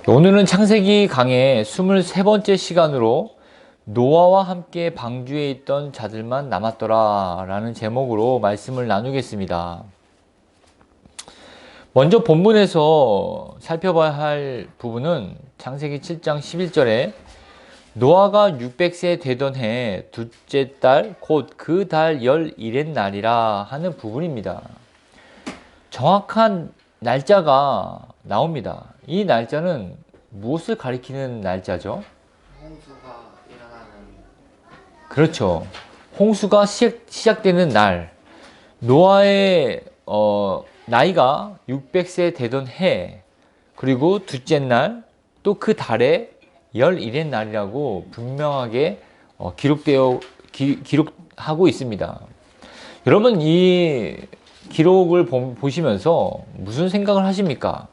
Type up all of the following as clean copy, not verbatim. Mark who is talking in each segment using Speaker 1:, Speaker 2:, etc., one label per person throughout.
Speaker 1: 오늘은 창세기 강의 23번째 시간으로 노아와 함께 방주에 있던 자들만 남았더라 라는 제목으로 말씀을 나누겠습니다. 먼저 본문에서 살펴봐야 할 부분은 창세기 7장 11절에 노아가 600세 되던 해 둘째 달 곧 그 달 11의 날이라 하는 부분입니다. 정확한 날짜가 나옵니다. 이 날짜는 무엇을 가리키는 날짜죠?
Speaker 2: 홍수가 일어나는.
Speaker 1: 그렇죠. 홍수가 시작되는 날. 노아의 나이가 600세 되던 해, 그리고 둘째 날, 또 그 달에 11의 날이라고 분명하게 기록하고 있습니다. 여러분, 이 기록을 보시면서 무슨 생각을 하십니까?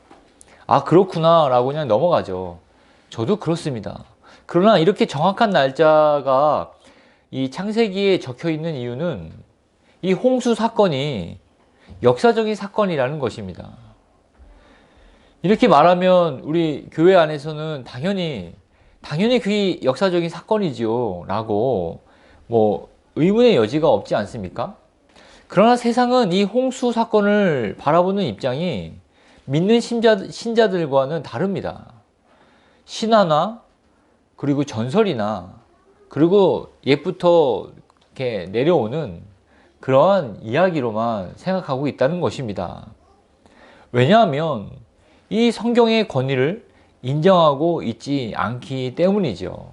Speaker 1: 아, 그렇구나 라고 그냥 넘어가죠. 저도 그렇습니다. 그러나 이렇게 정확한 날짜가 이 창세기에 적혀 있는 이유는 이 홍수 사건이 역사적인 사건이라는 것입니다. 이렇게 말하면 우리 교회 안에서는 당연히 그게 역사적인 사건이지요 라고 의문의 여지가 없지 않습니까? 그러나 세상은 이 홍수 사건을 바라보는 입장이 믿는 신자들과는 다릅니다. 신화나 그리고 전설이나 그리고 옛부터 이렇게 내려오는 그러한 이야기로만 생각하고 있다는 것입니다. 왜냐하면 이 성경의 권위를 인정하고 있지 않기 때문이죠.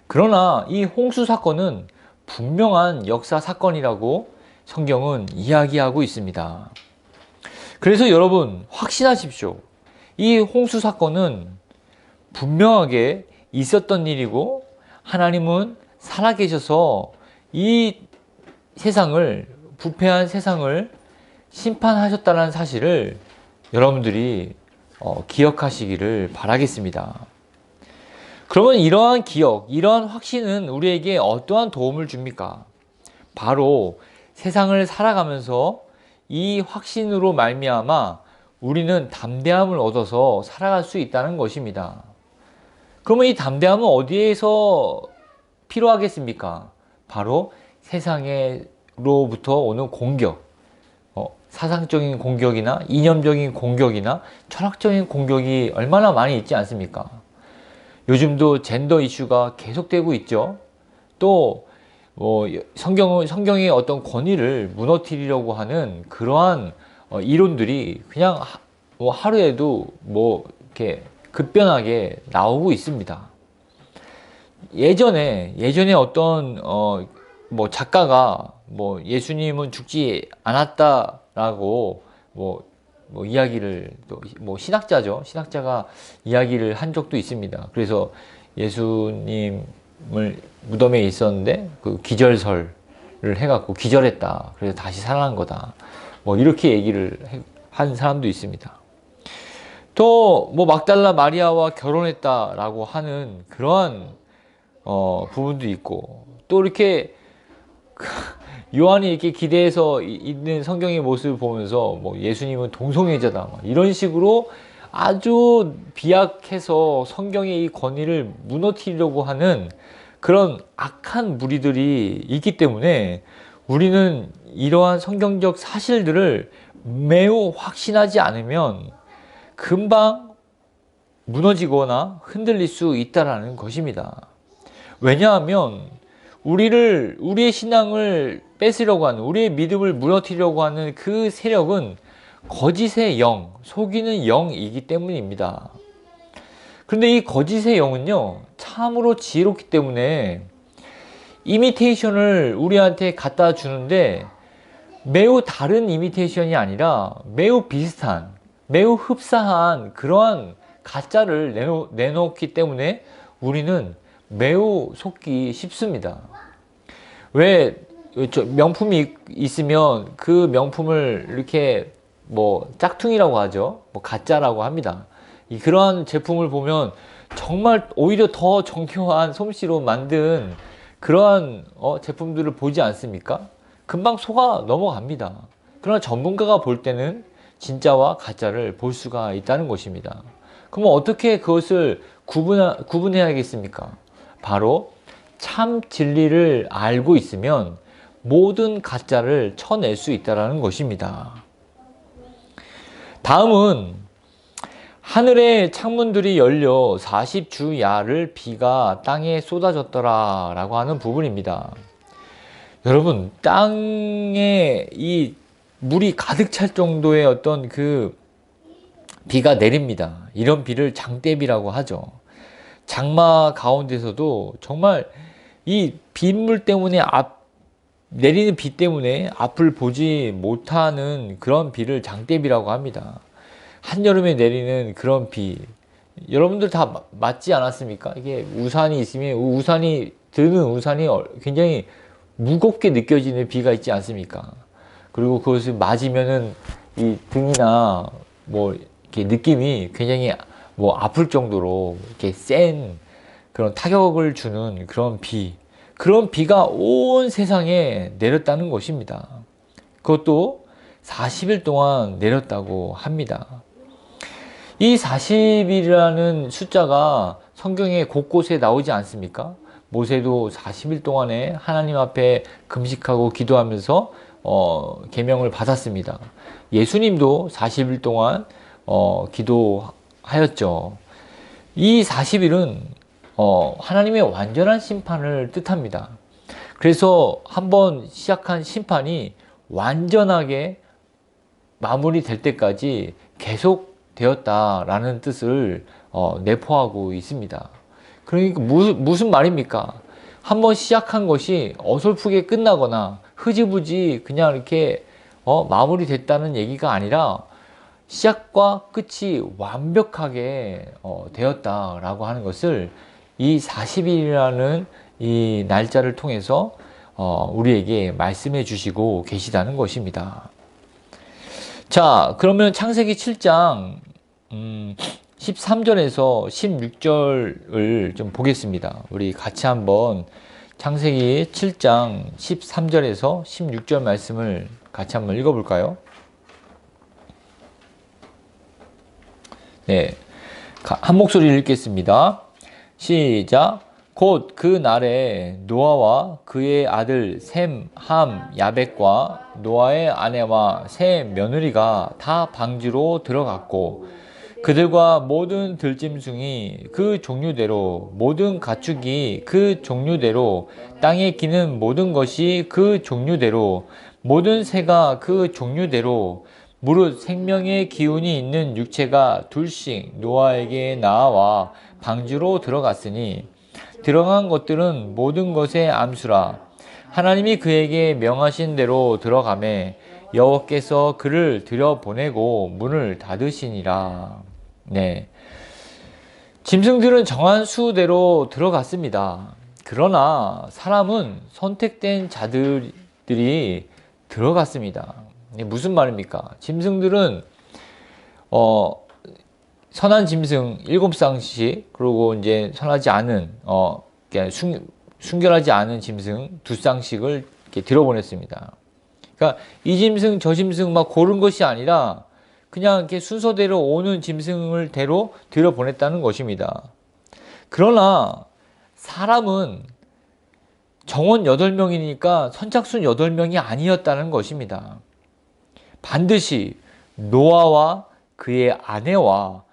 Speaker 1: 그러나 이 홍수 사건은 분명한 역사 사건이라고 성경은 이야기하고 있습니다. 그래서 여러분 확신하십시오. 이 홍수 사건은 분명하게 있었던 일이고 하나님은 살아계셔서 이 세상을, 부패한 세상을 심판하셨다는 사실을 여러분들이 기억하시기를 바라겠습니다. 그러면 이러한 기억, 이러한 확신은 우리에게 어떠한 도움을 줍니까? 바로 세상을 살아가면서 이 확신으로 말미암아 우리는 담대함을 얻어서 살아갈 수 있다는 것입니다. 그러면 이 담대함은 어디에서 필요하겠습니까? 바로 세상으로부터 오는 공격, 사상적인 공격이나 이념적인 공격이나 철학적인 공격이 얼마나 많이 있지 않습니까? 요즘도 젠더 이슈가 계속되고 있죠. 또 성경의 어떤 권위를 무너뜨리려고 하는 그러한 이론들이 그냥 하루에도 이렇게 급변하게 나오고 있습니다. 예전에 어떤 작가가 예수님은 죽지 않았다라고 이야기를 신학자죠. 신학자가 이야기를 한 적도 있습니다. 그래서 예수님을 무덤에 있었는데 그 기절설을 해갖고 기절했다. 그래서 다시 살아난 거다. 이렇게 얘기를 한 사람도 있습니다. 또 막달라 마리아와 결혼했다라고 하는 그러한 부분도 있고, 또 이렇게 요한이 이렇게 기대해서 있는 성경의 모습을 보면서 예수님은 동성애자다 이런 식으로 아주 비약해서 성경의 이 권위를 무너뜨리려고 하는 그런 악한 무리들이 있기 때문에 우리는 이러한 성경적 사실들을 매우 확신하지 않으면 금방 무너지거나 흔들릴 수 있다는 것입니다. 왜냐하면 우리의 신앙을 뺏으려고 하는, 우리의 믿음을 무너뜨리려고 하는 그 세력은 거짓의 영, 속이는 영이기 때문입니다. 그런데 이 거짓의 영은요, 참으로 지혜롭기 때문에 이미테이션을 우리한테 갖다 주는데 매우 다른 이미테이션이 아니라 매우 비슷한, 매우 흡사한 그러한 가짜를 내놓기 때문에 우리는 매우 속기 쉽습니다. 왜 명품이 있으면 그 명품을 이렇게 짝퉁이라고 하죠. 가짜라고 합니다. 그러한 제품을 보면 정말 오히려 더 정교한 솜씨로 만든 그러한 제품들을 보지 않습니까? 금방 속아 넘어갑니다. 그러나 전문가가 볼 때는 진짜와 가짜를 볼 수가 있다는 것입니다. 그러면 어떻게 그것을 구분해야겠습니까? 바로 참 진리를 알고 있으면 모든 가짜를 쳐낼 수 있다는 것입니다. 다음은 하늘의 창문들이 열려 40주 야를 비가 땅에 쏟아졌더라 라고 하는 부분입니다. 여러분, 땅에 이 물이 가득 찰 정도의 어떤 그 비가 내립니다. 이런 비를 장대비라고 하죠. 장마 가운데서도 정말 이 빗물 때문에 내리는 비 때문에 앞을 보지 못하는 그런 비를 장대비라고 합니다. 한여름에 내리는 그런 비. 여러분들 다 맞지 않았습니까? 이게 우산이 있으면 드는 우산이 굉장히 무겁게 느껴지는 비가 있지 않습니까? 그리고 그것을 맞으면은 이 등이나 뭐 이렇게 느낌이 굉장히 뭐 아플 정도로 이렇게 센 그런 타격을 주는 그런 비가 온 세상에 내렸다는 것입니다. 그것도 40일 동안 내렸다고 합니다. 이 40일이라는 숫자가 성경에 곳곳에 나오지 않습니까? 모세도 40일 동안에 하나님 앞에 금식하고 기도하면서 계명을 받았습니다. 예수님도 40일 동안 기도하였죠. 이 40일은 하나님의 완전한 심판을 뜻합니다. 그래서 한번 시작한 심판이 완전하게 마무리될 때까지 계속 되었다라는 뜻을 내포하고 있습니다. 그러니까 무슨 말입니까? 한번 시작한 것이 어설프게 끝나거나 흐지부지 그냥 이렇게 마무리됐다는 얘기가 아니라 시작과 끝이 완벽하게 되었다라고 하는 것을 이 40일이라는 이 날짜를 통해서 우리에게 말씀해 주시고 계시다는 것입니다. 자, 그러면 창세기 7장 13절에서 16절을 좀 보겠습니다. 우리 같이 한번 창세기 7장 13절에서 16절 말씀을 같이 한번 읽어볼까요? 네, 한 목소리 읽겠습니다. 시작. 곧 그 날에 노아와 그의 아들 셈, 함, 야벳과 노아의 아내와 세 며느리가 다 방주로 들어갔고 그들과 모든 들짐승이 그 종류대로 모든 가축이 그 종류대로 땅에 기는 모든 것이 그 종류대로 모든 새가 그 종류대로 무릇 생명의 기운이 있는 육체가 둘씩 노아에게 나와 방주로 들어갔으니 들어간 것들은 모든 것의 암수라. 하나님이 그에게 명하신 대로 들어가매 여호와께서 그를 들여보내고 문을 닫으시니라. 네, 짐승들은 정한 수대로 들어갔습니다. 그러나 사람은 선택된 자들이 들어갔습니다. 무슨 말입니까? 짐승들은 선한 짐승 7쌍씩, 그리고 이제 선하지 않은 순결하지 않은 짐승 2쌍씩을 이렇게 들여보냈습니다. 그러니까 이 짐승 저 짐승 막 고른 것이 아니라 그냥 이렇게 순서대로 오는 짐승을 대로 들여보냈다는 것입니다. 그러나 사람은 정원 8명이니까 선착순 8명이 아니었다는 것입니다. 반드시 노아와 그의 아내와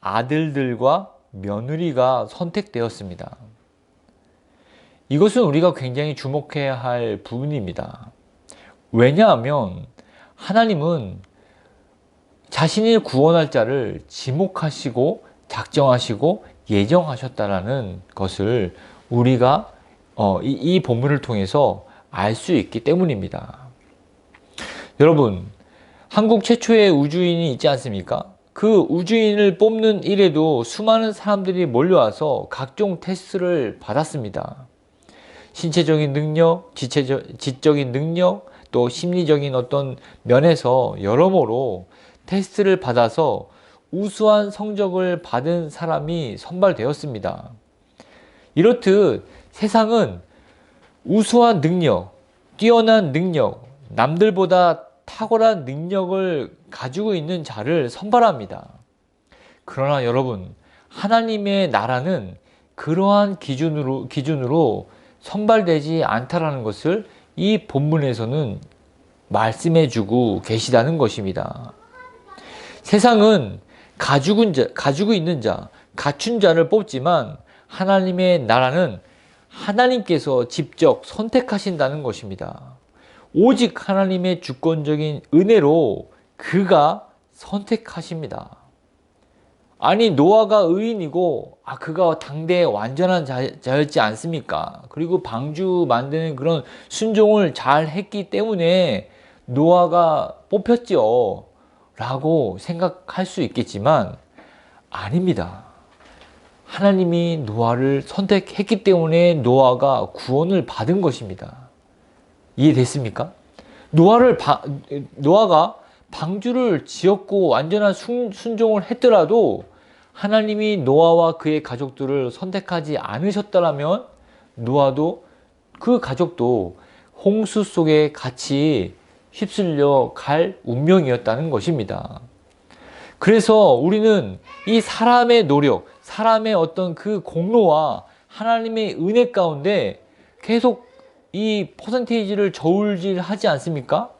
Speaker 1: 아들들과 며느리가 선택되었습니다. 이것은 우리가 굉장히 주목해야 할 부분입니다. 왜냐하면 하나님은 자신이 구원할 자를 지목하시고 작정하시고 예정하셨다라는 것을 우리가 이 본문을 통해서 알 수 있기 때문입니다. 여러분, 한국 최초의 우주인이 있지 않습니까? 그 우주인을 뽑는 일에도 수많은 사람들이 몰려와서 각종 테스트를 받았습니다. 신체적인 능력, 지적인 능력, 또 심리적인 어떤 면에서 여러모로 테스트를 받아서 우수한 성적을 받은 사람이 선발되었습니다. 이렇듯 세상은 우수한 능력, 뛰어난 능력, 남들보다 탁월한 능력을 가지고 있는 자를 선발합니다. 그러나 여러분, 하나님의 나라는 그러한 기준으로 선발되지 않다라는 것을 이 본문에서는 말씀해 주고 계시다는 것입니다. 세상은 가지고 있는 자, 갖춘 자를 뽑지만 하나님의 나라는 하나님께서 직접 선택하신다는 것입니다. 오직 하나님의 주권적인 은혜로 그가 선택하십니다. 아니, 노아가 의인이고 그가 당대의 완전한 자였지 않습니까? 그리고 방주 만드는 그런 순종을 잘 했기 때문에 노아가 뽑혔죠 라고 생각할 수 있겠지만 아닙니다. 하나님이 노아를 선택했기 때문에 노아가 구원을 받은 것입니다. 이해됐습니까? 노아가 방주를 지었고 완전한 순종을 했더라도 하나님이 노아와 그의 가족들을 선택하지 않으셨다면 노아도 그 가족도 홍수 속에 같이 휩쓸려 갈 운명이었다는 것입니다. 그래서 우리는 이 사람의 노력, 사람의 어떤 그 공로와 하나님의 은혜 가운데 계속 이 퍼센테이지를 저울질하지 않습니까?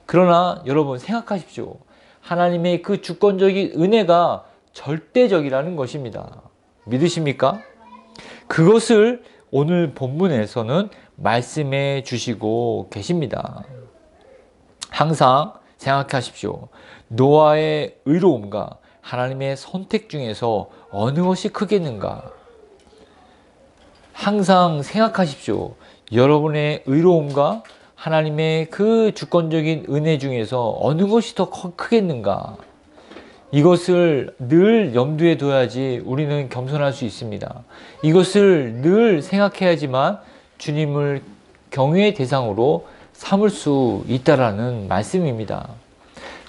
Speaker 1: 그러나 여러분 생각하십시오. 하나님의 그 주권적인 은혜가 절대적이라는 것입니다. 믿으십니까? 그것을 오늘 본문에서는 말씀해 주시고 계십니다. 항상 생각하십시오. 노아의 의로움과 하나님의 선택 중에서 어느 것이 크겠는가? 항상 생각하십시오. 여러분의 의로움과 하나님의 그 주권적인 은혜 중에서 어느 것이 더 크겠는가? 이것을 늘 염두에 둬야지 우리는 겸손할 수 있습니다. 이것을 늘 생각해야지만 주님을 경외의 대상으로 삼을 수 있다라는 말씀입니다.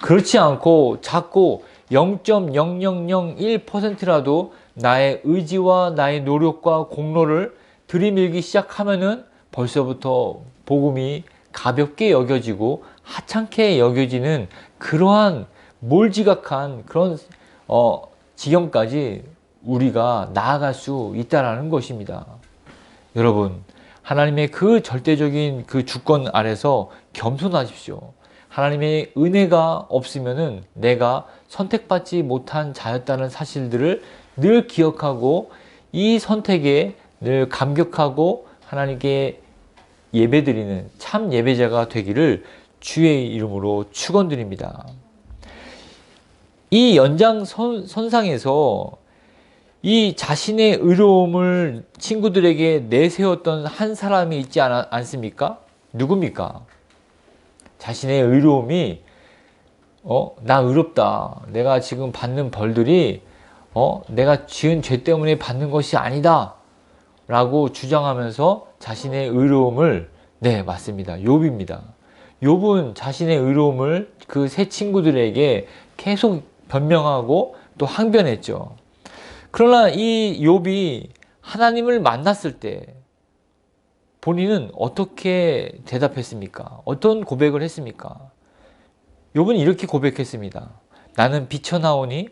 Speaker 1: 그렇지 않고 자꾸 0.0001%라도 나의 의지와 나의 노력과 공로를 들이밀기 시작하면은 벌써부터 복음이 가볍게 여겨지고 하찮게 여겨지는 그러한 몰지각한 그런 지경까지 우리가 나아갈 수 있다라는 것입니다. 여러분, 하나님의 그 절대적인 그 주권 아래서 겸손하십시오. 하나님의 은혜가 없으면은 내가 선택받지 못한 자였다는 사실들을 늘 기억하고 이 선택에 늘 감격하고 하나님께 예배드리는 참 예배자가 되기를 주의 이름으로 축원드립니다. 이 연장선상에서 이 자신의 의로움을 친구들에게 내세웠던 한 사람이 있지 않습니까? 누굽니까? 자신의 의로움이 나 의롭다. 내가 지금 받는 벌들이 내가 지은 죄 때문에 받는 것이 아니다. 라고 주장하면서 자신의 의로움을 맞습니다. 욥입니다. 욥은 자신의 의로움을 그 세 친구들에게 계속 변명하고 또 항변했죠. 그러나 이 욥이 하나님을 만났을 때 본인은 어떻게 대답했습니까? 어떤 고백을 했습니까? 욥은 이렇게 고백했습니다. 나는 비쳐나오니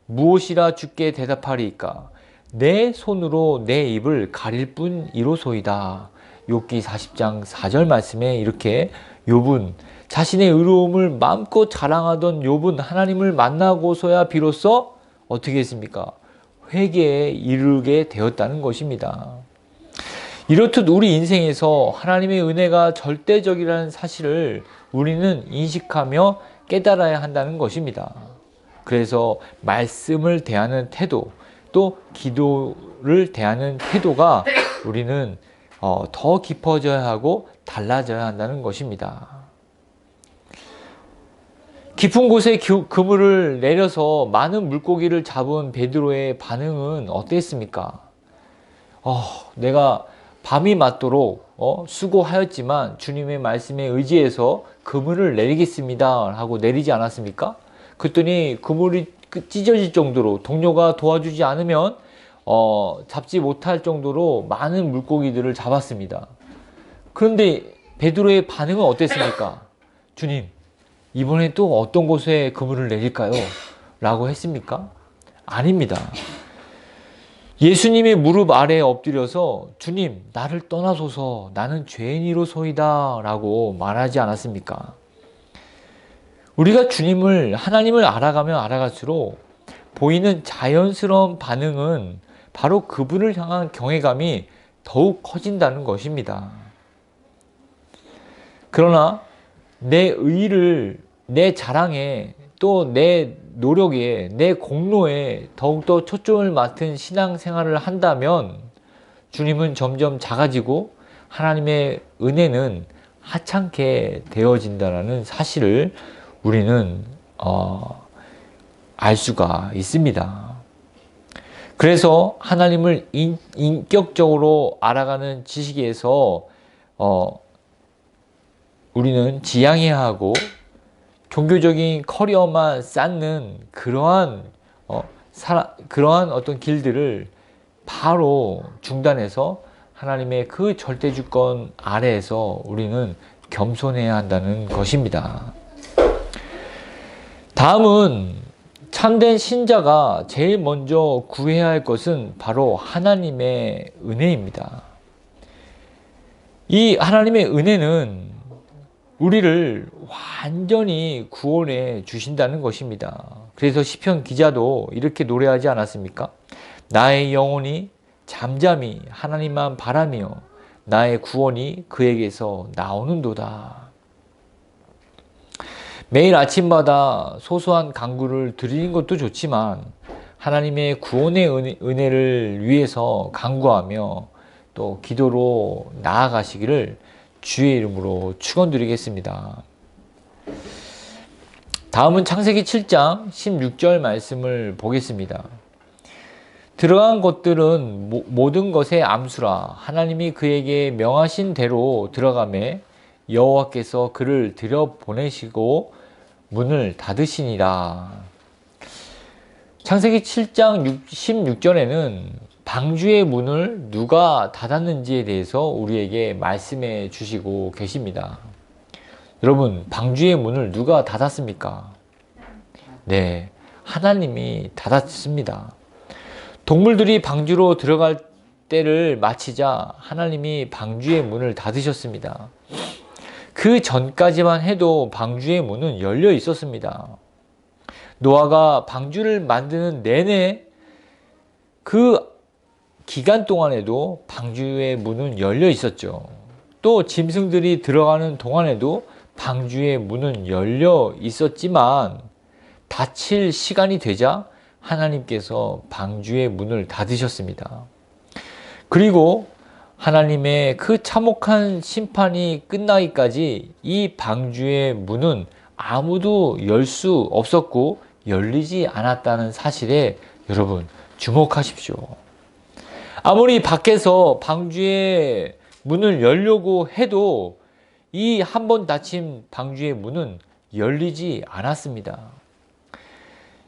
Speaker 1: 무엇이라 주께 대답하리이까? 내 손으로 내 입을 가릴 뿐이로소이다. 욥기 40장 4절 말씀에 이렇게 욥은 자신의 의로움을 마음껏 자랑하던 욥은 하나님을 만나고서야 비로소 어떻게 했습니까? 회개에 이르게 되었다는 것입니다. 이렇듯 우리 인생에서 하나님의 은혜가 절대적이라는 사실을 우리는 인식하며 깨달아야 한다는 것입니다. 그래서 말씀을 대하는 태도, 또 기도를 대하는 태도가 우리는 더 깊어져야 하고 달라져야 한다는 것입니다. 깊은 곳에 그물을 내려서 많은 물고기를 잡은 베드로의 반응은 어땠습니까? 내가 밤이 맞도록 수고하였지만 주님의 말씀에 의지해서 그물을 내리겠습니다 하고 내리지 않았습니까? 그랬더니 그물이 찢어질 정도로 동료가 도와주지 않으면 잡지 못할 정도로 많은 물고기들을 잡았습니다. 그런데 베드로의 반응은 어땠습니까? 주님, 이번에 또 어떤 곳에 그물을 내릴까요? 라고 했습니까? 아닙니다. 예수님의 무릎 아래에 엎드려서 주님 나를 떠나소서 나는 죄인이로소이다 라고 말하지 않았습니까? 우리가 하나님을 알아가면 알아갈수록 보이는 자연스러운 반응은 바로 그분을 향한 경외감이 더욱 커진다는 것입니다. 그러나 내 의를 내 자랑에 또 내 노력에 내 공로에 더욱더 초점을 맡은 신앙생활을 한다면 주님은 점점 작아지고 하나님의 은혜는 하찮게 되어진다는 사실을 우리는 알 수가 있습니다. 그래서 하나님을 인격적으로 알아가는 지식에서 우리는 지향해야 하고 종교적인 커리어만 쌓는 그러한 어떤 길들을 바로 중단해서 하나님의 그 절대주권 아래에서 우리는 겸손해야 한다는 것입니다. 다음은 참된 신자가 제일 먼저 구해야 할 것은 바로 하나님의 은혜입니다. 이 하나님의 은혜는 우리를 완전히 구원해 주신다는 것입니다. 그래서 시편 기자도 이렇게 노래하지 않았습니까? 나의 영혼이 잠잠히 하나님만 바라며 나의 구원이 그에게서 나오는도다. 매일 아침마다 소소한 간구를 드리는 것도 좋지만 하나님의 구원의 은혜를 위해서 간구하며 또 기도로 나아가시기를 주의 이름으로 축원드리겠습니다. 다음은 창세기 7장 16절 말씀을 보겠습니다. 들어간 것들은 모든 것의 암수라 하나님이 그에게 명하신 대로 들어가매 여호와께서 그를 들여보내시고 문을 닫으시니라. 창세기 7장 16절에는 방주의 문을 누가 닫았는지에 대해서 우리에게 말씀해 주시고 계십니다. 여러분, 방주의 문을 누가 닫았습니까? 네, 하나님이 닫았습니다. 동물들이 방주로 들어갈 때를 마치자 하나님이 방주의 문을 닫으셨습니다. 그 전까지만 해도 방주의 문은 열려 있었습니다. 노아가 방주를 만드는 내내 그 기간 동안에도 방주의 문은 열려 있었죠. 또 짐승들이 들어가는 동안에도 방주의 문은 열려 있었지만 닫힐 시간이 되자 하나님께서 방주의 문을 닫으셨습니다. 그리고 하나님의 그 참혹한 심판이 끝나기까지 이 방주의 문은 아무도 열 수 없었고 열리지 않았다는 사실에 여러분 주목하십시오. 아무리 밖에서 방주의 문을 열려고 해도 이 한 번 닫힌 방주의 문은 열리지 않았습니다.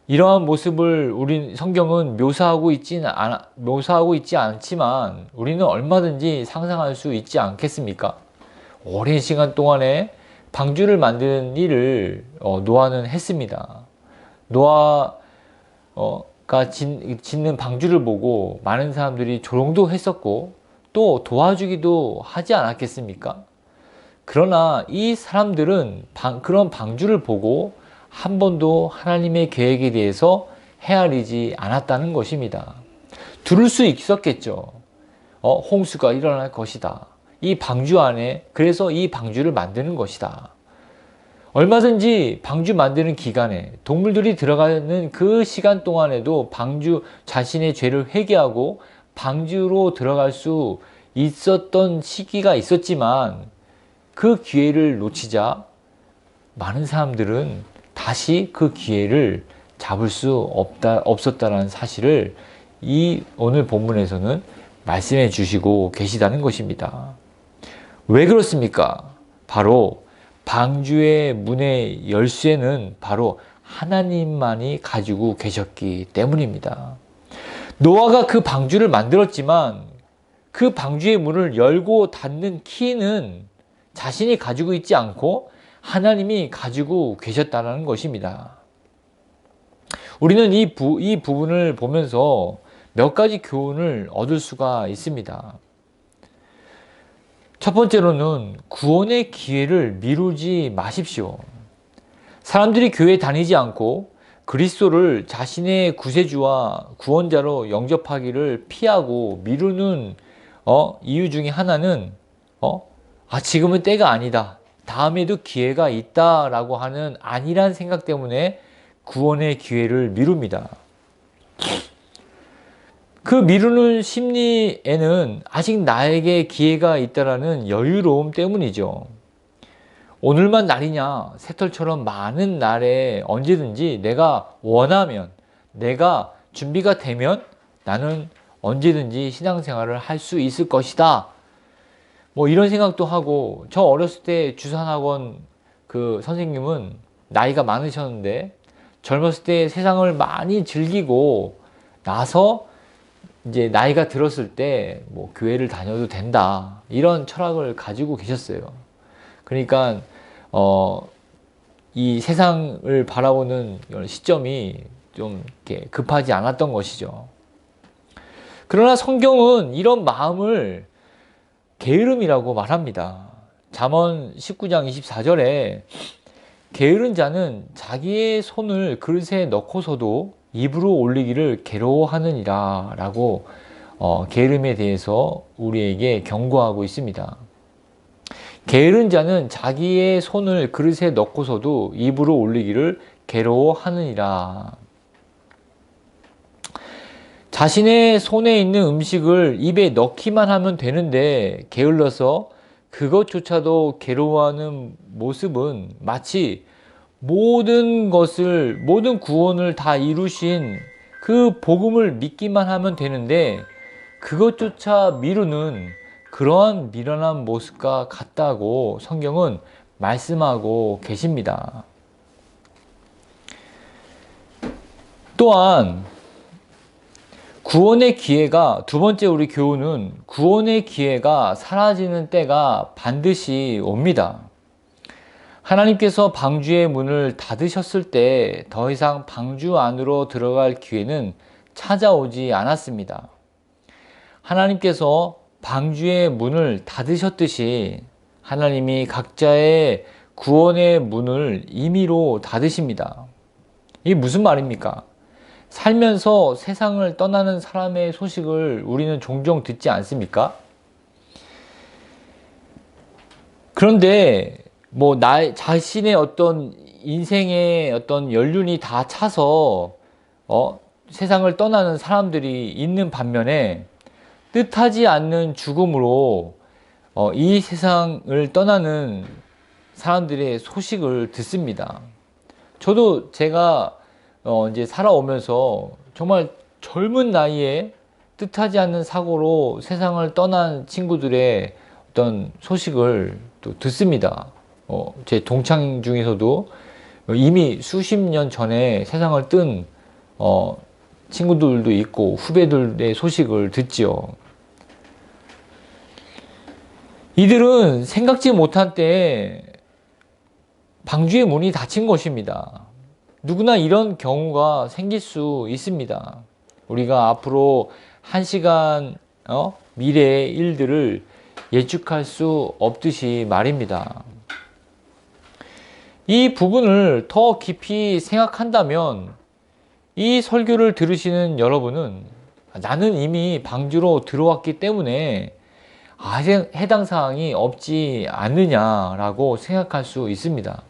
Speaker 1: 이러한 모습을 우리 성경은 묘사하고 있지 않지만 우리는 얼마든지 상상할 수 있지 않겠습니까? 오랜 시간 동안에 방주를 만드는 일을 노아는 했습니다. 노아가 짓는 방주를 보고 많은 사람들이 조롱도 했었고 또 도와주기도 하지 않았겠습니까? 그러나 이 사람들은 그런 방주를 보고 한 번도 하나님의 계획에 대해서 헤아리지 않았다는 것입니다. 들을 수 있었겠죠. 홍수가 일어날 것이다. 이 방주 안에 그래서 이 방주를 만드는 것이다. 얼마든지 방주 만드는 기간에 동물들이 들어가는 그 시간 동안에도 자신의 죄를 회개하고 방주로 들어갈 수 있었던 시기가 있었지만 그 기회를 놓치자 많은 사람들은 다시 그 기회를 잡을 수 없었다는 사실을 이 오늘 본문에서는 말씀해 주시고 계시다는 것입니다. 왜 그렇습니까? 바로 방주의 문의 열쇠는 바로 하나님만이 가지고 계셨기 때문입니다. 노아가 그 방주를 만들었지만 그 방주의 문을 열고 닫는 키는 자신이 가지고 있지 않고 하나님이 가지고 계셨다는 것입니다. 우리는 이 부분을 보면서 몇 가지 교훈을 얻을 수가 있습니다. 첫 번째로는 구원의 기회를 미루지 마십시오. 사람들이 교회에 다니지 않고 그리스도를 자신의 구세주와 구원자로 영접하기를 피하고 미루는 이유 중에 하나는 지금은 때가 아니다. 다음에도 기회가 있다라고 하는 안일한 생각 때문에 구원의 기회를 미룹니다. 그 미루는 심리에는 아직 나에게 기회가 있다라는 여유로움 때문이죠. 오늘만 날이냐, 새털처럼 많은 날에 언제든지 내가 원하면, 내가 준비가 되면 나는 언제든지 신앙생활을 할 수 있을 것이다. 뭐 이런 생각도 하고, 저 어렸을 때 주산학원 그 선생님은 나이가 많으셨는데 젊었을 때 세상을 많이 즐기고 나서 이제 나이가 들었을 때 뭐 교회를 다녀도 된다. 이런 철학을 가지고 계셨어요. 그러니까 이 세상을 바라보는 시점이 좀 이렇게 급하지 않았던 것이죠. 그러나 성경은 이런 마음을 게으름이라고 말합니다. 잠언 19장 24절에 게으른 자는 자기의 손을 그릇에 넣고서도 입으로 올리기를 괴로워하느니라 라고 게으름에 대해서 우리에게 경고하고 있습니다. 게으른 자는 자기의 손을 그릇에 넣고서도 입으로 올리기를 괴로워하느니라. 자신의 손에 있는 음식을 입에 넣기만 하면 되는데 게을러서 그것조차도 괴로워하는 모습은 마치 모든 구원을 다 이루신 그 복음을 믿기만 하면 되는데 그것조차 미루는 그러한 미련한 모습과 같다고 성경은 말씀하고 계십니다. 또한 구원의 기회가, 두 번째 우리 교훈은 구원의 기회가 사라지는 때가 반드시 옵니다. 하나님께서 방주의 문을 닫으셨을 때 더 이상 방주 안으로 들어갈 기회는 찾아오지 않았습니다. 하나님께서 방주의 문을 닫으셨듯이 하나님이 각자의 구원의 문을 임의로 닫으십니다. 이게 무슨 말입니까? 살면서 세상을 떠나는 사람의 소식을 우리는 종종 듣지 않습니까? 그런데 뭐 자신의 어떤 인생의 어떤 연륜이 다 차서 세상을 떠나는 사람들이 있는 반면에 뜻하지 않는 죽음으로 이 세상을 떠나는 사람들의 소식을 듣습니다. 저도 제가 이제 살아오면서 정말 젊은 나이에 뜻하지 않는 사고로 세상을 떠난 친구들의 어떤 소식을 또 듣습니다. 제 동창 중에서도 이미 수십 년 전에 세상을 뜬 친구들도 있고 후배들의 소식을 듣죠. 이들은 생각지 못한 때에 방주의 문이 닫힌 것입니다. 누구나 이런 경우가 생길 수 있습니다. 우리가 앞으로 1시간 미래의 일들을 예측할 수 없듯이 말입니다. 이 부분을 더 깊이 생각한다면 이 설교를 들으시는 여러분은 나는 이미 방주로 들어왔기 때문에 해당 사항이 없지 않느냐라고 생각할 수 있습니다.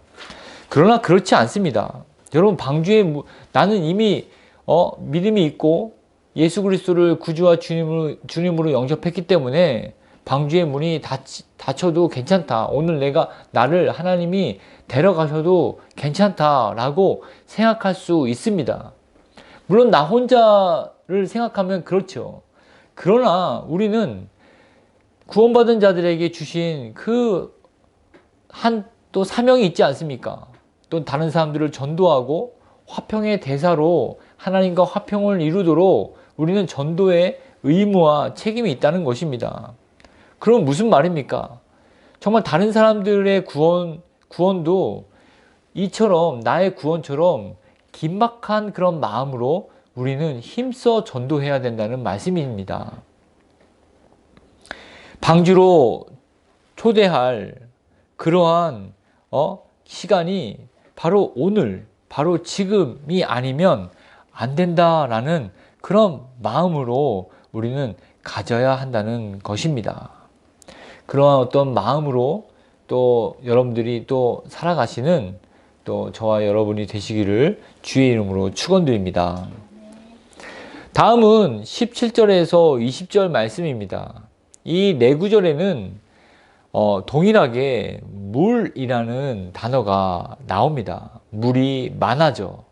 Speaker 1: 그러나 그렇지 않습니다. 여러분, 나는 이미 믿음이 있고 예수 그리스도를 구주와 주님으로 영접했기 때문에 방주의 문이 닫혀도 괜찮다. 오늘 나를 하나님이 데려가셔도 괜찮다라고 생각할 수 있습니다. 물론 나 혼자를 생각하면 그렇죠. 그러나 우리는 구원받은 자들에게 주신 또 사명이 있지 않습니까? 또 다른 사람들을 전도하고 화평의 대사로 하나님과 화평을 이루도록 우리는 전도의 의무와 책임이 있다는 것입니다. 그럼 무슨 말입니까? 정말 다른 사람들의 구원도 나의 구원처럼 긴박한 그런 마음으로 우리는 힘써 전도해야 된다는 말씀입니다. 방주로 초대할 그러한 시간이 바로 오늘, 바로 지금이 아니면 안 된다라는 그런 마음으로 우리는 가져야 한다는 것입니다. 그러한 어떤 마음으로 또 여러분들이 또 살아가시는 또 저와 여러분이 되시기를 주의 이름으로 축원드립니다. 다음은 17절에서 20절 말씀입니다. 이 네 구절에는 동일하게 물이라는 단어가 나옵니다. 물이 많아져.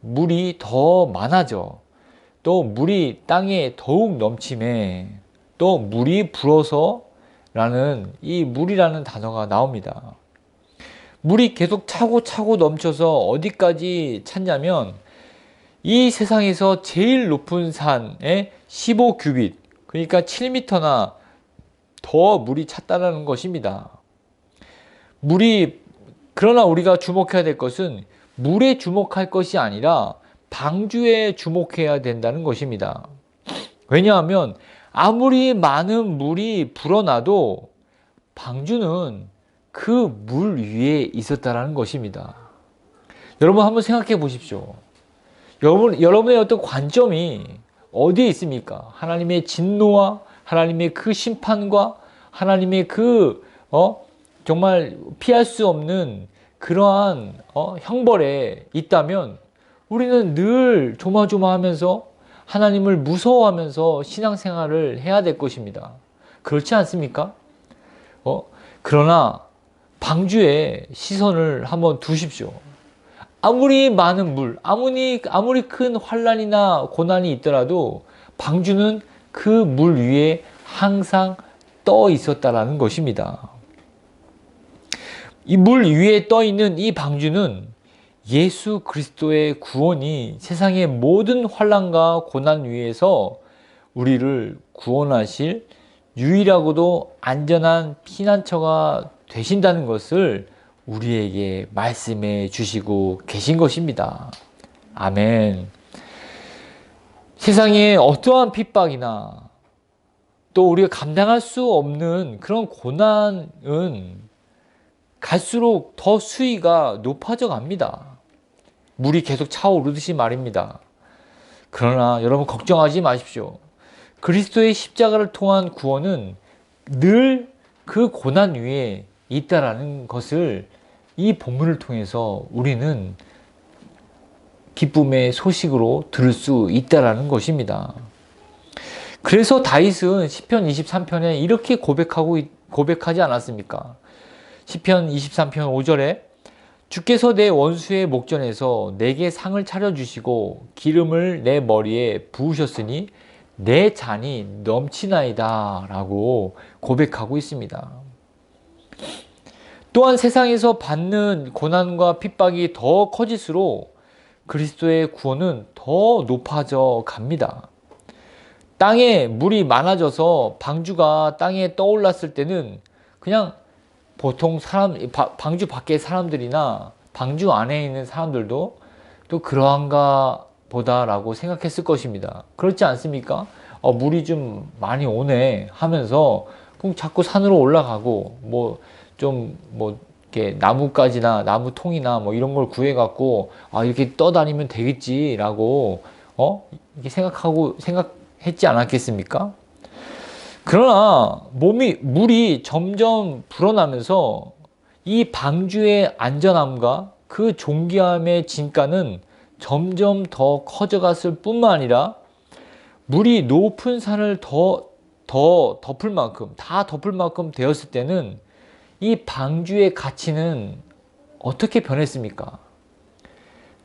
Speaker 1: 물이 더 많아져. 또 물이 땅에 더욱 넘침에 또 물이 불어서 라는 이 물이라는 단어가 나옵니다. 물이 계속 차고 넘쳐서 어디까지 찼냐면 이 세상에서 제일 높은 산에 15규빗, 그러니까 7m나 더 물이 찼다는 것입니다. 그러나 우리가 주목해야 될 것은 물에 주목할 것이 아니라 방주에 주목해야 된다는 것입니다. 왜냐하면 아무리 많은 물이 불어나도 방주는 그 물 위에 있었다는 것입니다. 여러분 한번 생각해 보십시오. 여러분의 어떤 관점이 어디에 있습니까? 하나님의 진노와 하나님의 그 심판과 하나님의 정말 피할 수 없는 그러한 형벌에 있다면 우리는 늘 조마조마하면서 하나님을 무서워하면서 신앙생활을 해야 될 것입니다. 그렇지 않습니까? 그러나 방주에 시선을 한번 두십시오. 아무리 많은 물, 아무리 큰 환난이나 고난이 있더라도 방주는 그 물 위에 항상 떠 있었다라는 것입니다. 이 물 위에 떠 있는 이 방주는 예수 그리스도의 구원이 세상의 모든 환난과 고난 위에서 우리를 구원하실 유일하고도 안전한 피난처가 되신다는 것을 우리에게 말씀해 주시고 계신 것입니다. 아멘. 세상에 어떠한 핍박이나 또 우리가 감당할 수 없는 그런 고난은 갈수록 더 수위가 높아져 갑니다. 물이 계속 차오르듯이 말입니다. 그러나 여러분 걱정하지 마십시오. 그리스도의 십자가를 통한 구원은 늘 그 고난 위에 있다라는 것을 이 본문을 통해서 우리는 기쁨의 소식으로 들을 수 있다라는 것입니다. 그래서 다윗은 시편 23편에 이렇게 고백하지 않았습니까? 시편 23편 5절에 주께서 내 원수의 목전에서 내게 상을 차려주시고 기름을 내 머리에 부으셨으니 내 잔이 넘치나이다 라고 고백하고 있습니다. 또한 세상에서 받는 고난과 핍박이 더 커질수록 그리스도의 구원은 더 높아져 갑니다. 땅에 물이 많아져서 방주가 땅에 떠올랐을 때는 그냥 보통 방주 밖의 사람들이나 방주 안에 있는 사람들도 또 그러한가 보다라고 생각했을 것입니다. 그렇지 않습니까? 물이 좀 많이 오네 하면서 그럼 자꾸 산으로 올라가고 이렇게 나무가지나 나무통이나 이런 걸 구해갖고 이렇게 떠다니면 되겠지라고 이렇게 생각했지 않았겠습니까? 그러나 물이 점점 불어나면서 이 방주의 안전함과 그 존귀함의 진가는 점점 더 커져갔을 뿐만 아니라 물이 높은 산을 다 덮을 만큼 되었을 때는 이 방주의 가치는 어떻게 변했습니까?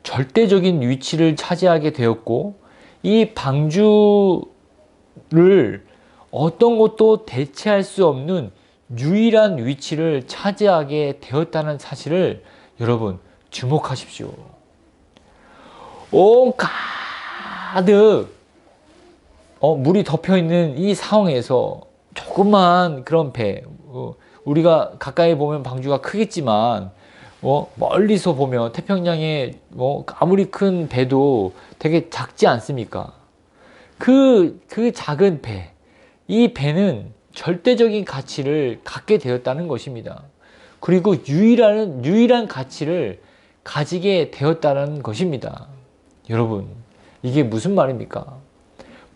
Speaker 1: 절대적인 위치를 차지하게 되었고 이 방주를 어떤 것도 대체할 수 없는 유일한 위치를 차지하게 되었다는 사실을 여러분 주목하십시오. 온 가득 물이 덮여있는 이 상황에서 조그만 그런 배, 우리가 가까이 보면 방주가 크겠지만 멀리서 보면 태평양에 아무리 큰 배도 되게 작지 않습니까? 그 작은 배, 이 배는 절대적인 가치를 갖게 되었다는 것입니다. 그리고 유일한 가치를 가지게 되었다는 것입니다. 여러분, 이게 무슨 말입니까?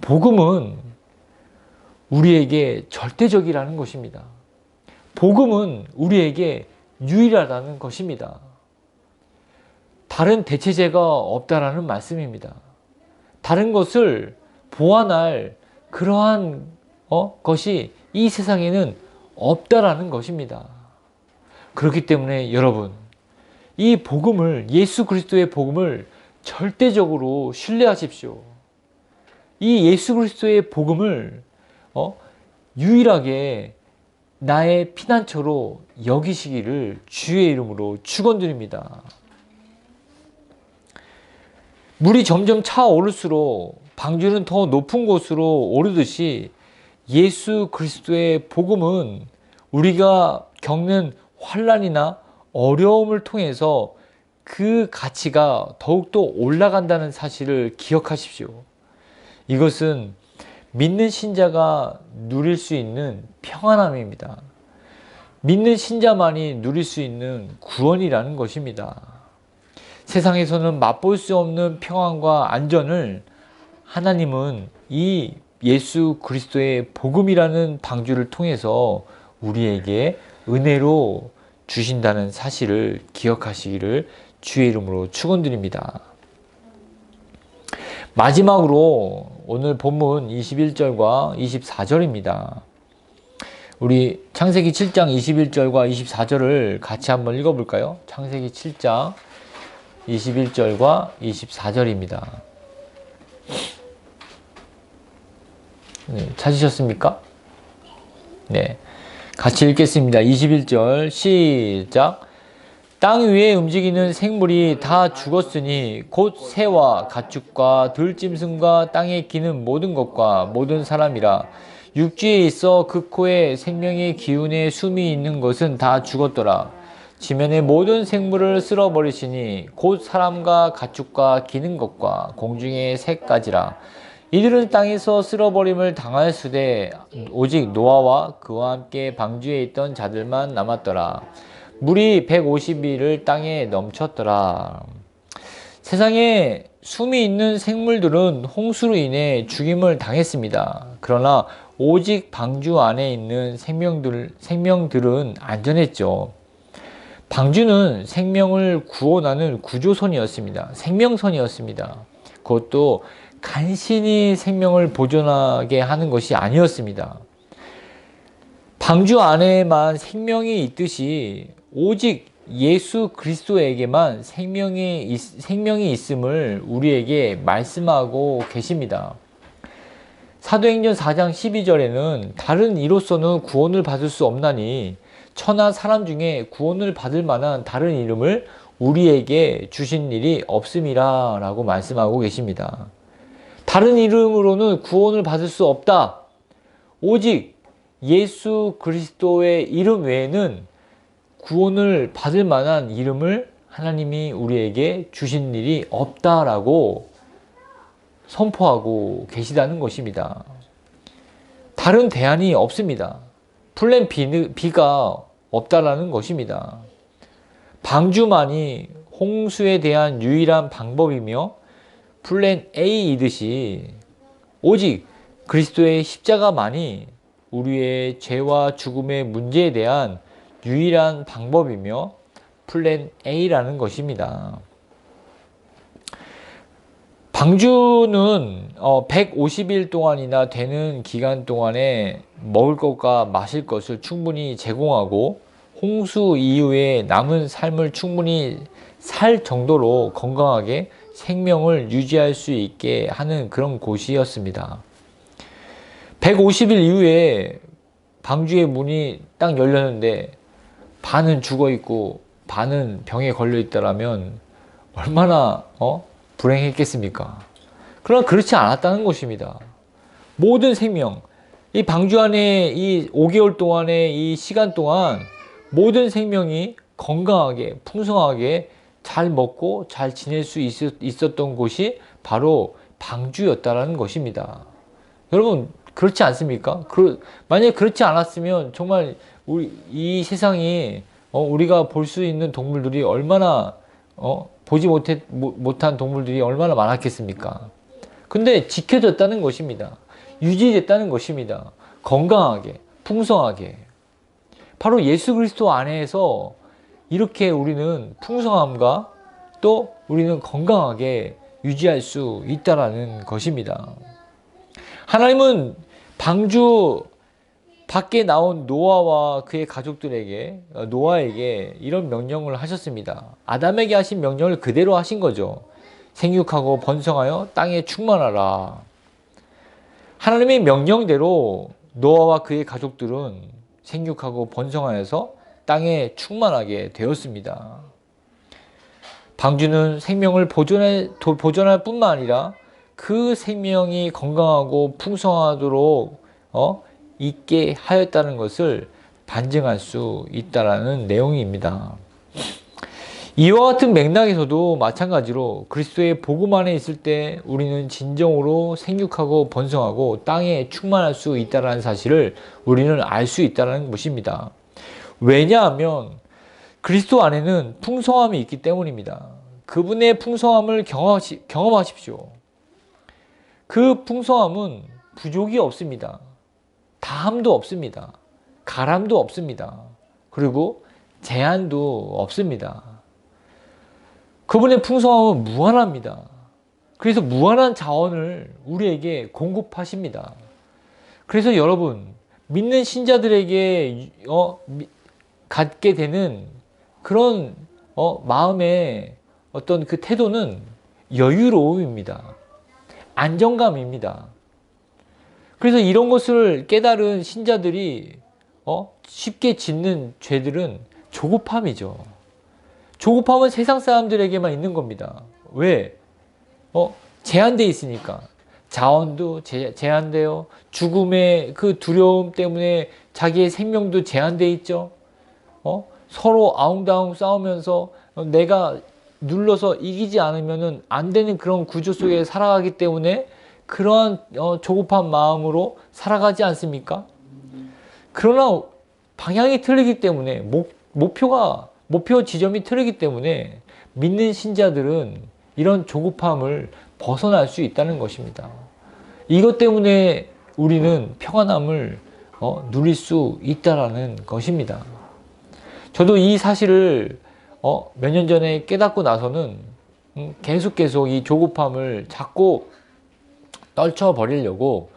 Speaker 1: 복음은 우리에게 절대적이라는 것입니다. 복음은 우리에게 유일하다는 것입니다. 다른 대체제가 없다라는 말씀입니다. 다른 것을 보완할 그러한 것이 이 세상에는 없다라는 것입니다. 그렇기 때문에 여러분, 이 복음을, 예수 그리스도의 복음을 절대적으로 신뢰하십시오. 이 예수 그리스도의 복음을 유일하게 나의 피난처로 여기시기를 주의 이름으로 축원드립니다. 물이 점점 차오를수록 방주는 더 높은 곳으로 오르듯이 예수 그리스도의 복음은 우리가 겪는 환난이나 어려움을 통해서 그 가치가 더욱더 올라간다는 사실을 기억하십시오. 이것은 믿는 신자가 누릴 수 있는 평안함입니다. 믿는 신자만이 누릴 수 있는 구원이라는 것입니다. 세상에서는 맛볼 수 없는 평안과 안전을 하나님은 이 예수 그리스도의 복음이라는 방주를 통해서 우리에게 은혜로 주신다는 사실을 기억하시기를 주의 이름으로 축원드립니다. 마지막으로 오늘 본문 21절과 24절입니다. 우리 창세기 7장 21절과 24절을 같이 한번 읽어볼까요? 창세기 7장 21절과 24절입니다. 네, 찾으셨습니까? 네, 같이 읽겠습니다. 21절 시작. 땅 위에 움직이는 생물이 다 죽었으니 곧 새와 가축과 들짐승과 땅에 기는 모든 것과 모든 사람이라. 육지에 있어 그 코에 생명의 기운에 숨이 있는 것은 다 죽었더라. 지면의 모든 생물을 쓸어버리시니 곧 사람과 가축과 기는 것과 공중의 새까지라. 이들은 땅에서 쓸어버림을 당하였으되 오직 노아와 그와 함께 방주에 있던 자들만 남았더라. 물이 150일을 땅에 넘쳤더라. 세상에 숨이 있는 생물들은 홍수로 인해 죽임을 당했습니다. 그러나 오직 방주 안에 있는 생명들은 안전했죠. 방주는 생명을 구원하는 구조선이었습니다. 생명선이었습니다. 그것도 간신히 생명을 보존하게 하는 것이 아니었습니다. 방주 안에만 생명이 있듯이 오직 예수 그리스도에게만 생명이 있음을 우리에게 말씀하고 계십니다. 사도행전 4장 12절에는 다른 이로서는 구원을 받을 수 없나니 천하 사람 중에 구원을 받을 만한 다른 이름을 우리에게 주신 일이 없음이라 라고 말씀하고 계십니다. 다른 이름으로는 구원을 받을 수 없다. 오직 예수 그리스도의 이름 외에는 구원을 받을 만한 이름을 하나님이 우리에게 주신 일이 없다라고 선포하고 계시다는 것입니다. 다른 대안이 없습니다. 플랜 B가 없다라는 것입니다. 방주만이 홍수에 대한 유일한 방법이며 플랜 A이듯이 오직 그리스도의 십자가만이 우리의 죄와 죽음의 문제에 대한 유일한 방법이며 플랜 A라는 것입니다. 방주는 150일 동안이나 되는 기간 동안에 먹을 것과 마실 것을 충분히 제공하고 홍수 이후에 남은 삶을 충분히 살 정도로 건강하게 생명을 유지할 수 있게 하는 그런 곳이었습니다. 150일 이후에 방주의 문이 딱 열렸는데 반은 죽어 있고 반은 병에 걸려 있다라면 얼마나 불행했겠습니까? 그러나 그렇지 않았다는 것입니다. 모든 생명, 이 방주 안에 이 5개월 동안의 이 시간 동안 모든 생명이 건강하게 풍성하게 잘 먹고 잘 지낼 수 있었던 곳이 바로 방주였다라는 것입니다. 여러분 그렇지 않습니까? 만약에 그렇지 않았으면 정말 이 세상이 우리가 볼 수 있는 동물들이 얼마나 보지 못한 동물들이 얼마나 많았겠습니까? 근데 지켜졌다는 것입니다. 유지됐다는 것입니다. 건강하게 풍성하게 바로 예수 그리스도 안에서 이렇게 우리는 풍성함과 또 우리는 건강하게 유지할 수 있다라는 것입니다. 하나님은 방주 밖에 나온 노아와 그의 가족들에게 노아에게 이런 명령을 하셨습니다. 아담에게 하신 명령을 그대로 하신 거죠. 생육하고 번성하여 땅에 충만하라. 하나님의 명령대로 노아와 그의 가족들은 생육하고 번성하여서 땅에 충만하게 되었습니다. 방주는 생명을 보존할 뿐만 아니라 그 생명이 건강하고 풍성하도록 있게 하였다는 것을 반증할 수 있다라는 내용입니다. 이와 같은 맥락에서도 마찬가지로 그리스도의 복음 안에 있을 때 우리는 진정으로 생육하고 번성하고 땅에 충만할 수 있다는 사실을 우리는 알 수 있다는 것입니다. 왜냐하면 그리스도 안에는 풍성함이 있기 때문입니다. 그분의 풍성함을 경험하십시오. 그 풍성함은 부족이 없습니다. 다함도 없습니다. 가람도 없습니다. 그리고 제한도 없습니다. 그분의 풍성함은 무한합니다. 그래서 무한한 자원을 우리에게 공급하십니다. 그래서 여러분 믿는 신자들에게 갖게 되는 그런 마음의 어떤 그 태도는 여유로움입니다. 안정감입니다. 그래서 이런 것을 깨달은 신자들이 쉽게 짓는 죄들은 조급함이죠. 조급함은 세상 사람들에게만 있는 겁니다. 왜? 제한되어 있으니까. 자원도 제한되어 죽음의 그 두려움 때문에 자기의 생명도 제한되어 있죠. 서로 아웅다웅 싸우면서 내가 눌러서 이기지 않으면 안 되는 그런 구조 속에 살아가기 때문에 그러한 조급한 마음으로 살아가지 않습니까? 그러나 방향이 틀리기 때문에 목표 지점이 틀리기 때문에 믿는 신자들은 이런 조급함을 벗어날 수 있다는 것입니다. 이것 때문에 우리는 평안함을 누릴 수 있다라는 것입니다. 저도 이 사실을 몇 년 전에 깨닫고 나서는 계속 이 조급함을 자꾸 떨쳐버리려고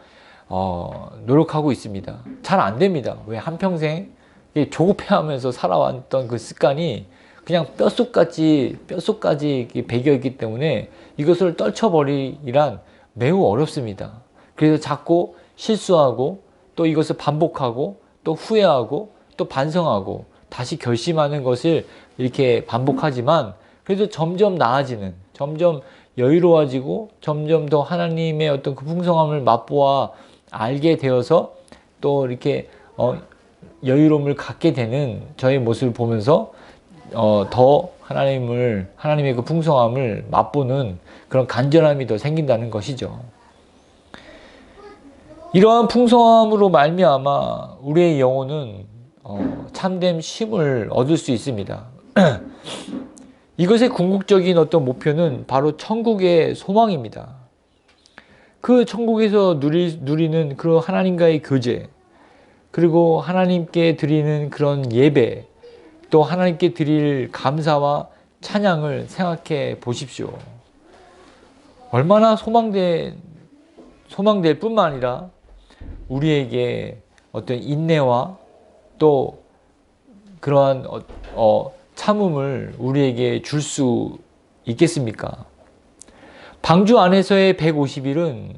Speaker 1: 노력하고 있습니다. 잘 안 됩니다. 왜? 한평생 조급해하면서 살아왔던 그 습관이 그냥 뼛속까지 배겨있기 때문에 이것을 떨쳐버리란 매우 어렵습니다. 그래서 자꾸 실수하고 또 이것을 반복하고 또 후회하고 또 반성하고 다시 결심하는 것을 이렇게 반복하지만 그래도 점점 나아지는, 점점 여유로워지고 점점 더 하나님의 어떤 그 풍성함을 맛보아 알게 되어서 또 이렇게 여유로움을 갖게 되는 저의 모습을 보면서 더 하나님의 그 풍성함을 맛보는 그런 간절함이 더 생긴다는 것이죠. 이러한 풍성함으로 말미암아 우리의 영혼은 참된 쉼을 얻을 수 있습니다. 이것의 궁극적인 어떤 목표는 바로 천국의 소망입니다. 그 천국에서 누리는 그런 하나님과의 교제, 그리고 하나님께 드리는 그런 예배, 또 하나님께 드릴 감사와 찬양을 생각해 보십시오. 얼마나 소망될 뿐만 아니라 우리에게 어떤 인내와 또 그러한 참음을 우리에게 줄 수 있겠습니까? 방주 안에서의 150일은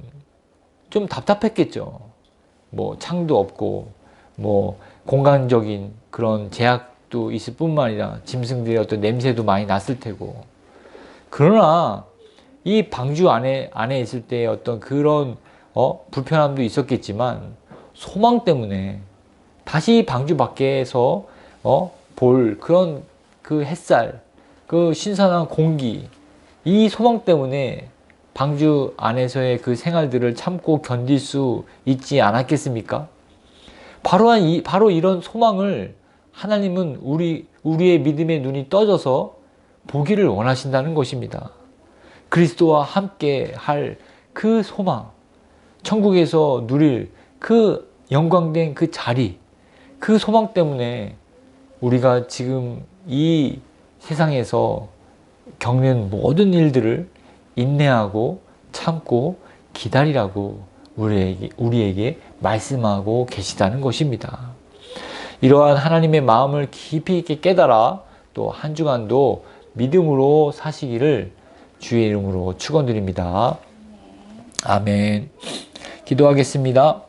Speaker 1: 좀 답답했겠죠. 뭐 창도 없고 뭐 공간적인 그런 제약도 있을 뿐만 아니라 짐승들의 어떤 냄새도 많이 났을 테고. 그러나 이 방주 안에 있을 때의 어떤 그런 불편함도 있었겠지만 소망 때문에 다시 방주 밖에서 볼 그런 그 햇살, 그 신선한 공기, 이 소망 때문에 방주 안에서의 그 생활들을 참고 견딜 수 있지 않았겠습니까? 바로 이런 소망을 하나님은 우리의 믿음의 눈이 떠져서 보기를 원하신다는 것입니다. 그리스도와 함께 할 그 소망, 천국에서 누릴 그 영광된 그 자리, 그 소망 때문에 우리가 지금 이 세상에서 겪는 모든 일들을 인내하고 참고 기다리라고 우리에게 말씀하고 계시다는 것입니다. 이러한 하나님의 마음을 깊이 있게 깨달아 또 한 주간도 믿음으로 사시기를 주의 이름으로 축원드립니다. 아멘. 기도하겠습니다.